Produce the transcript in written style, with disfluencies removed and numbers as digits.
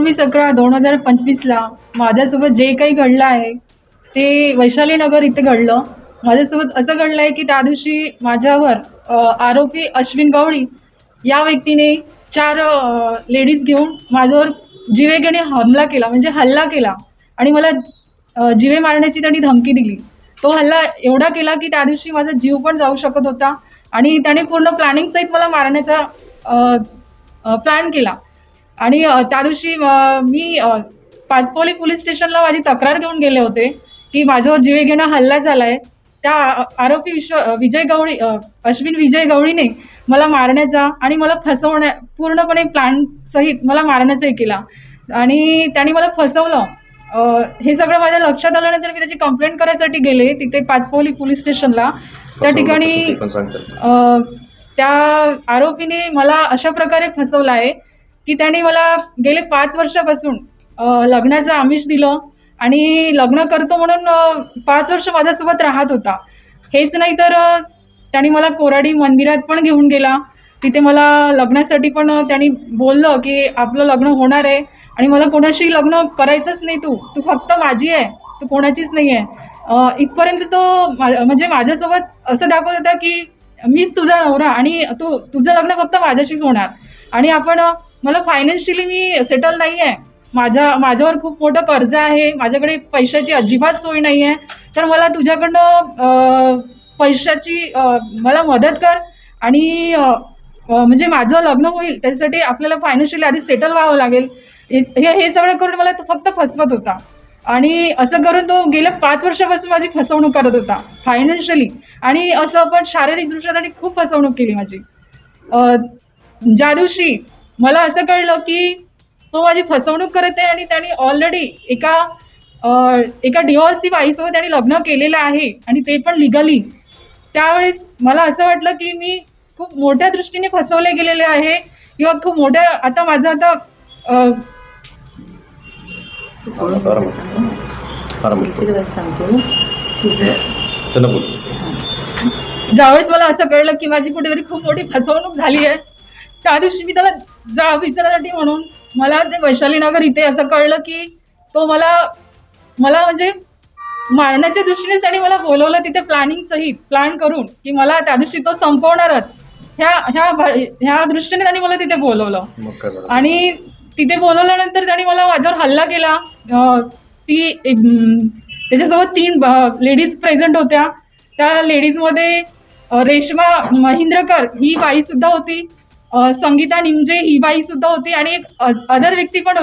19/11/2025ला माझ्यासोबत जे काही घडलं आहे ते वैशाली नगर इथे घडलं. माझ्यासोबत असं घडलं आहे की त्या दिवशी माझ्यावर आरोपी अश्विन गवळी या व्यक्तीने 4 लेडीज घेऊन माझ्यावर जीवेगेने हमला केला, म्हणजे हल्ला केला आणि मला जीवे मारण्याची त्यांनी धमकी दिली. तो हल्ला एवढा केला की त्या दिवशी माझा जीव पण जाऊ शकत होता आणि त्याने पूर्ण प्लॅनिंग सहित मला मारण्याचा प्लॅन केला. आणि त्या दिवशी मी पाचपोली पोलीस स्टेशनला माझी तक्रार घेऊन गेले होते की माझ्यावर जीवेघेणा हल्ला झालाय. त्या आरोपी विजय गवळी अश्विन विजय गवळीने मला मारण्याचा आणि मला फसवण्या पूर्णपणे प्लॅन सहित मला मारण्याचा हे केला आणि त्यांनी मला फसवलं. हे सगळं माझ्या लक्षात आल्यानंतर मी त्याची कंप्लेंट करायसाठी गेले तिथे पाचपोली पोलीस स्टेशनला. त्या ठिकाणी त्या आरोपीने मला अशा प्रकारे फसवलं आहे की त्यांनी मला गेले 5 वर्षापासून लग्नाचं आमिष दिलं आणि लग्न करतो म्हणून 5 वर्ष माझ्यासोबत राहत होता. हेच नाही तर त्यांनी मला कोराडी मंदिरात पण घेऊन गेला. तिथे मला लग्नासाठी पण त्यांनी बोललं की आपलं लग्न होणार आहे आणि मला कोणाशी लग्न करायचंच नाही, तू फक्त माझी आहे, तू कोणाचीच नाही आहे. इथपर्यंत तो म्हणजे माझ्यासोबत असं दाखवत होता की मीच तुझा नवरा आणि तुझं लग्न फक्त माझ्याशीच होणार आणि मला फायनान्शियली मी सेटल नाही आहे. माझ्यावर खूप मोठं कर्ज आहे, माझ्याकडे पैशाची अजिबात सोय नाही आहे, तर मला तुझ्याकडनं पैशाची मला मदत कर आणि म्हणजे माझं लग्न होईल त्यासाठी आपल्याला फायनान्शियली आधी सेटल व्हावं लागेल. हे सगळं करून मला तो फक्त फसवत होता आणि असं करून तो गेल्या 5 वर्षापासून माझी फसवणूक करत होता फायनान्शियली आणि असं पण शारीरिकदृष्ट्या त्यांनी खूप फसवणूक केली माझी. ज्या दिवशी मला असं कळलं की तो माझी फसवणूक करत आहे आणि त्यांनी ऑलरेडी एका डिवोर्सी बाईसोबत त्यांनी लग्न केलेलं आहे आणि ते पण लिगली, त्यावेळेस मला असं वाटलं की मी खूप मोठ्या दृष्टीने फसवले गेलेले आहे किंवा खूप मोठ्या आता माझं आता ज्यावेळेस मला असं कळलं की माझी कुठेतरी खूप मोठी फसवणूक झाली आहे, त्या दिवशी मी त्याला विचारण्यासाठी म्हणून मला ते वैशाली नगर इथे असं कळलं की तो मला म्हणजे मारण्याच्या दृष्टीनेच त्यांनी मला बोलवलं तिथे प्लॅनिंग सहित प्लॅन करून की मला त्या दिवशी तो संपवणारच, ह्या दृष्टीने त्यांनी मला तिथे बोलवलं. आणि तिथे बोलवल्यानंतर त्यांनी माझ्यावर हल्ला केला. त्याच्यासोबत 3 लेडीज प्रेझेंट होत्या. त्या लेडीजमध्ये रेश्मा महिंद्रकर ही बाई सुद्धा होती, संगीता निमजे ही बाई सुद्धा होती आणि एक अदर व्यक्ती पण होती.